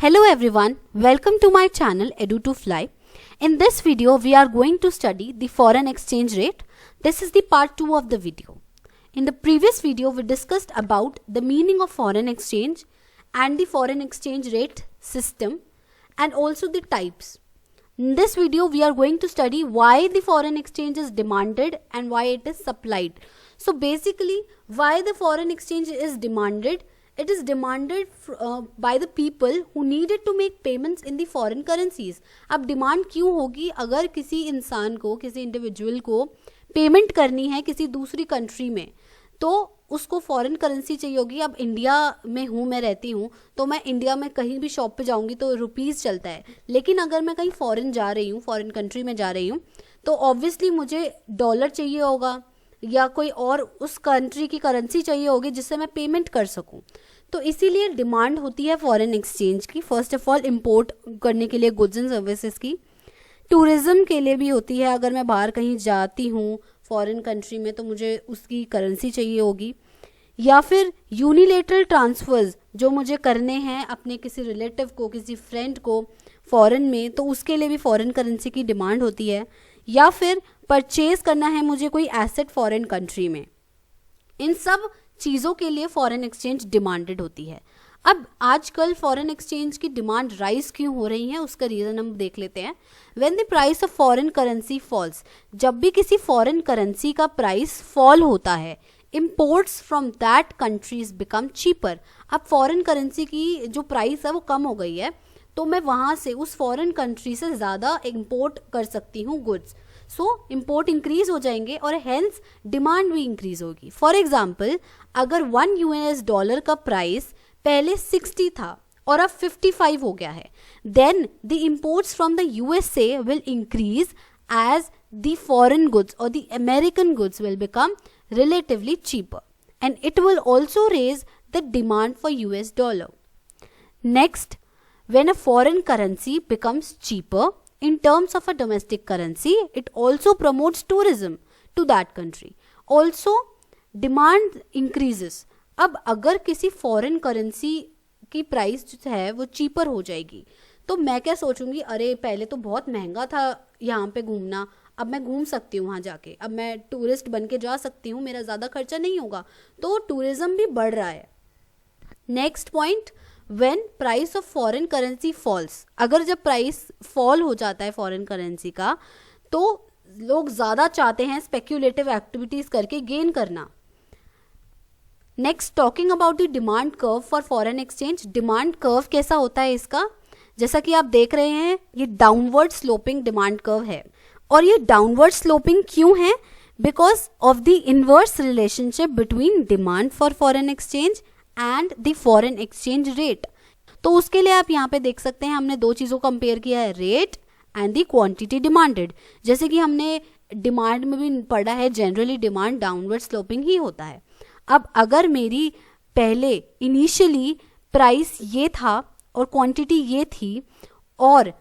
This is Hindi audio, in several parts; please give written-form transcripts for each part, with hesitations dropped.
Hello everyone, welcome to my channel Edu2Fly. In this video, we are going to study the foreign exchange rate. This is the part 2 of the video. In the previous video, we discussed about the meaning of foreign exchange and the foreign exchange rate system and also the types. In this video, we are going to study why the foreign exchange is demanded and why it is supplied. So basically, why the foreign exchange is demanded? It is demanded by the people who needed to make payments in the foreign currencies. अब डिमांड क्यों होगी? अगर किसी इंसान को, किसी इंडिविजुअल को पेमेंट करनी है किसी दूसरी कंट्री में, तो उसको फॉरेन करेंसी चाहिए होगी. अब इंडिया में हूँ, मैं रहती हूँ, तो मैं इंडिया में कहीं भी शॉप पे जाऊँगी तो रुपीज़ चलता है. लेकिन अगर मैं कहीं फॉरेन जा रही हूँ, फॉरेन कंट्री में जा रही हूँ, तो ऑब्वियसली मुझे डॉलर चाहिए होगा या कोई और उस कंट्री की करेंसी चाहिए होगी जिससे मैं पेमेंट कर सकूं. तो इसीलिए डिमांड होती है फॉरेन एक्सचेंज की. फर्स्ट ऑफ ऑल इंपोर्ट करने के लिए गुड्स एंड सर्विसेज की, टूरिज्म के लिए भी होती है. अगर मैं बाहर कहीं जाती हूँ फॉरेन कंट्री में तो मुझे उसकी करेंसी चाहिए होगी. या फिर यूनिलेटरल ट्रांसफर्स जो मुझे करने हैं अपने किसी रिलेटिव को, किसी फ्रेंड को फॉरेन में, तो उसके लिए भी फॉरेन करेंसी की डिमांड होती है. या फिर परचेज करना है मुझे कोई एसेट फॉरेन कंट्री में. इन सब चीज़ों के लिए फॉरेन एक्सचेंज डिमांडेड होती है. अब आजकल फॉरेन एक्सचेंज की डिमांड राइज क्यों हो रही है, उसका रीज़न हम देख लेते हैं. When the price of foreign currency falls, जब भी किसी फॉरेन करेंसी का प्राइस फॉल होता है, imports from that countries become cheaper. अब फॉरेन करेंसी की जो प्राइस है वो कम हो गई है, तो मैं वहाँ से उस फॉरेन कंट्री से ज़्यादा इम्पोर्ट कर सकती हूँ गुड्स. सो इम्पोर्ट इंक्रीज हो जाएंगे और हेंस डिमांड भी इंक्रीज होगी. फॉर एग्जाम्पल, अगर $1 का प्राइस पहले 60 था और अब 55 हो गया है, then the imports from the USA will increase as the foreign goods और the American goods will become relatively cheaper, and it will also raise the demand for US dollar. Next, when a foreign currency becomes cheaper in terms of a domestic currency, it also promotes tourism to that country. Also, demand increases. अब अगर किसी foreign currency की प्राइस जो है वो चीपर हो जाएगी, तो मैं क्या सोचूंगी, अरे पहले तो बहुत महंगा था यहाँ पे घूमना, अब मैं घूम सकती हूँ वहाँ जाके, अब मैं टूरिस्ट बन के जा सकती हूँ, मेरा ज़्यादा खर्चा नहीं होगा, तो टूरिज्म भी बढ़ रहा है. Next point, when price of foreign currency falls, अगर जब प्राइस फॉल हो जाता है फॉरेन करेंसी का, तो लोग ज़्यादा चाहते हैं स्पेक्यूलेटिव एक्टिविटीज़ करके गेन करना. Next, talking about the demand curve for foreign exchange. Demand curve कैसा होता है इसका, जैसा कि आप देख रहे हैं, ये डाउनवर्ड स्लोपिंग डिमांड कर्व है. और ये डाउनवर्ड स्लोपिंग क्यों है? Because of the inverse relationship between demand for foreign exchange and the foreign exchange rate. तो उसके लिए आप यहाँ पे देख सकते हैं, हमने दो चीज़ों को कंपेयर किया है, rate and the quantity demanded. जैसे कि हमने डिमांड में भी पढ़ा है, जनरली डिमांड डाउनवर्ड स्लोपिंग ही होता है. अब अगर मेरी पहले इनिशियली प्राइस ये था और क्वांटिटी ये थी, और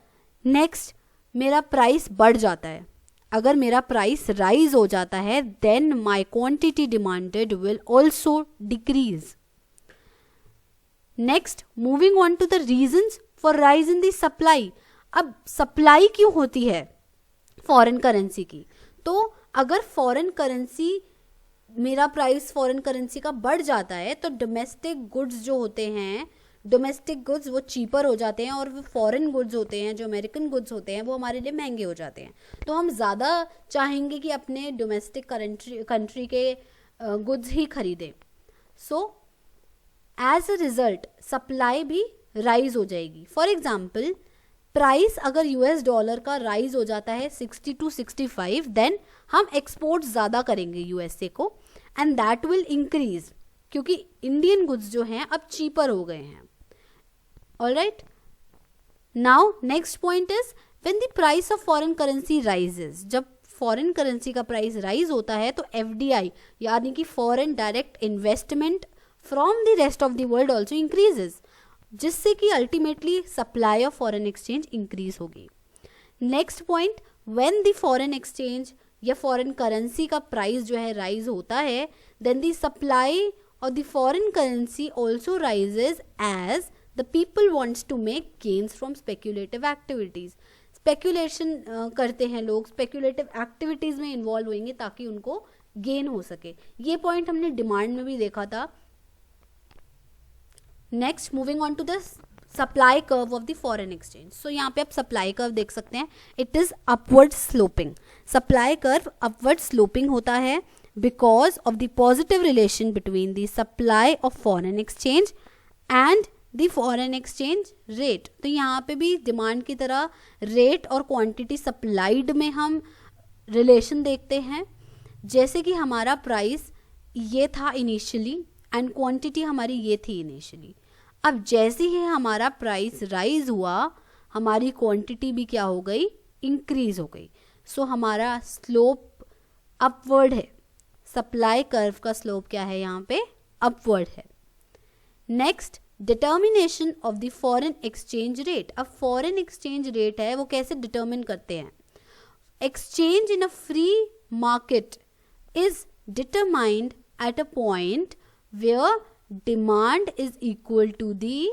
नेक्स्ट मेरा प्राइस बढ़ जाता है, अगर मेरा प्राइस राइज हो जाता है, then my quantity demanded will also decrease. Next, moving on to the reasons for rise in the supply. अब सप्लाई क्यों होती है फॉरेन करेंसी की? तो अगर फॉरेन करेंसी, मेरा प्राइस फॉरेन करेंसी का बढ़ जाता है, तो डोमेस्टिक गुड्स जो होते हैं, डोमेस्टिक गुड्स वो चीपर हो जाते हैं, और वो फॉरेन गुड्स होते हैं, जो अमेरिकन गुड्स होते हैं, वो हमारे लिए महंगे हो जाते हैं. तो हम ज़्यादा चाहेंगे कि अपने डोमेस्टिक कंट्री के गुड्स ही खरीदें. So as a result supply भी राइज हो जाएगी. फॉर एग्जाम्पल, प्राइस अगर $US का राइज हो जाता है 60 to 65, देन हम एक्सपोर्ट ज़्यादा करेंगे USA को, एंड दैट विल इंक्रीज, क्योंकि इंडियन गुड्स जो हैं अब चीपर हो गए हैं. Alright, now next point is when the price of foreign currency rises. जब फॉरेन करेंसी का प्राइस राइज होता है, तो FDI यानी कि foreign direct investment from the rest of the world also increases, जिससे कि ultimately supply of foreign exchange increase होगी. Next point, when the foreign exchange या फॉरेन करेंसी का प्राइस जो है राइज होता है, then the supply of the foreign currency also rises as the people wants to make gains from speculative activities. Speculation करते हैं लोग, स्पेक्यूलेटिव एक्टिविटीज में इन्वॉल्व होंगे ताकि उनको गेन हो सके। ये पॉइंट हमने डिमांड में भी देखा था। Next moving on to the supply curve of the foreign exchange. So यहाँ पे आप सप्लाई कर्व देख सकते हैं, it is upward sloping. Supply curve upward sloping होता है because of the positive relation between the supply of foreign exchange and the foreign exchange rate. तो यहाँ पे भी डिमांड की तरह रेट और क्वांटिटी सप्लाइड में हम रिलेशन देखते हैं। जैसे कि हमारा प्राइस ये था इनिशियली एंड क्वांटिटी हमारी ये थी इनिशियली। अब जैसे ही हमारा प्राइस राइज हुआ, हमारी क्वांटिटी भी क्या हो गई, इंक्रीज हो गई। सो हमारा स्लोप अपवर्ड है। सप्लाई कर्व का स्लोप क्या है, यहाँ पे अपवर्ड है। Next, determination of the foreign exchange rate. अब फॉरेन एक्सचेंज रेट है वो कैसे डिटर्मिन करते हैं। Exchange in a free market is determined at a point where demand is equal to the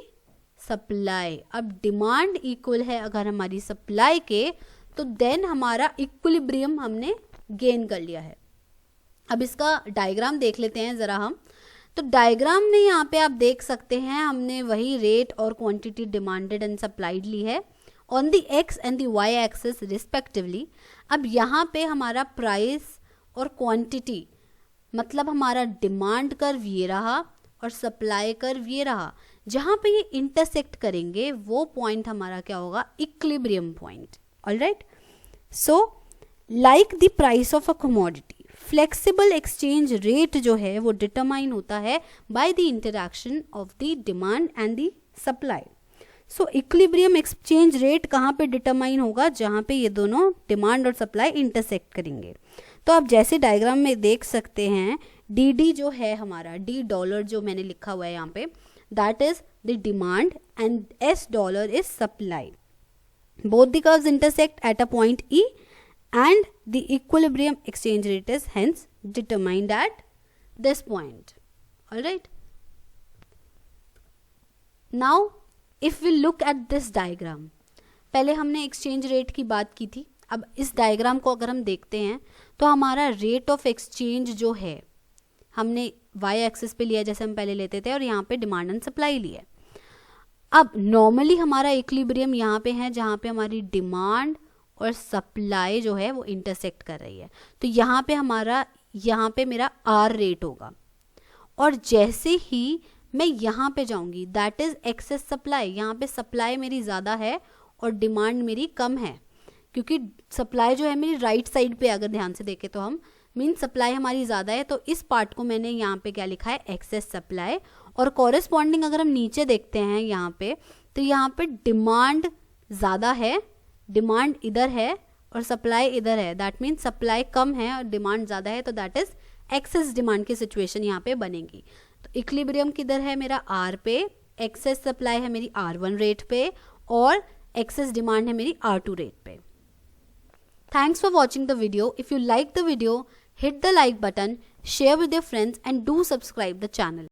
supply. अब डिमांड इक्वल है अगर हमारी सप्लाई के, तो देन हमारा इक्विलिब्रियम हमने गेन कर लिया है। अब इसका डायग्राम देख लेते हैं जरा हम। तो डायग्राम में यहाँ पे आप देख सकते हैं हमने वही रेट और क्वांटिटी डिमांडेड एंड सप्लाइड ली है on the X and the Y axis respectively. अब यहाँ पे हमारा प्राइस और क्वांटिटी मतलब हमारा डिमांड कर्व ये रहा और सप्लाई कर्व ये रहा। जहाँ पे ये इंटरसेक्ट करेंगे वो पॉइंट हमारा क्या होगा, equilibrium point. Alright, so like the price of a commodity, flexible exchange rate जो है वो डिटरमाइन होता है by the interaction of the demand and the supply. So equilibrium exchange rate कहाँ पे डिटरमाइन होगा, जहाँ पे ये दोनों डिमांड और सप्लाई इंटरसेक्ट करेंगे। तो आप जैसे डायग्राम में देख सकते हैं, डी जो है हमारा, डी डॉलर जो मैंने लिखा हुआ है यहाँ पे, that is the demand and S dollar is supply. Both the curves intersect at a point E and the equilibrium exchange rate is hence determined at this point. All right, now if we look at this diagram, पहले हमने exchange rate की बात की थी। अब इस डायग्राम को अगर हम देखते हैं तो हमारा रेट ऑफ एक्सचेंज जो है हमने y एक्सिस पे लिया जैसे हम पहले लेते थे, और यहाँ पे डिमांड एंड सप्लाई लिया। अब नॉर्मली हमारा इक्विलिब्रियम यहाँ पे है जहाँ पे हमारी डिमांड और सप्लाई जो है वो इंटरसेक्ट कर रही है। तो यहाँ पे मेरा आर रेट होगा, और जैसे ही मैं यहाँ पे जाऊंगी दैट इज एक्सेस सप्लाई। यहाँ पे सप्लाई मेरी ज़्यादा है और डिमांड मेरी कम है, क्योंकि सप्लाई जो है मेरी राइट साइड पे, अगर ध्यान से देखें तो हम मीन सप्लाई हमारी ज़्यादा है। तो इस पार्ट को मैंने यहाँ पे क्या लिखा है, एक्सेस सप्लाई। और कॉरेस्पॉन्डिंग अगर हम नीचे देखते हैं यहाँ पे, तो यहाँ पे डिमांड ज़्यादा है, डिमांड इधर है और सप्लाई इधर है। दैट मीन्स सप्लाई कम है और डिमांड ज़्यादा है, तो दैट इज एक्सेस डिमांड की सिचुएशन यहाँ पे बनेगी। तो इक्विलिब्रियम किधर है मेरा, आर पे, एक्सेस सप्लाई है मेरी R1 रेट पे, और एक्सेस डिमांड है मेरी R2 रेट पे। Thanks for watching the video. If you like the video, hit the like button, share with your friends and do subscribe the channel.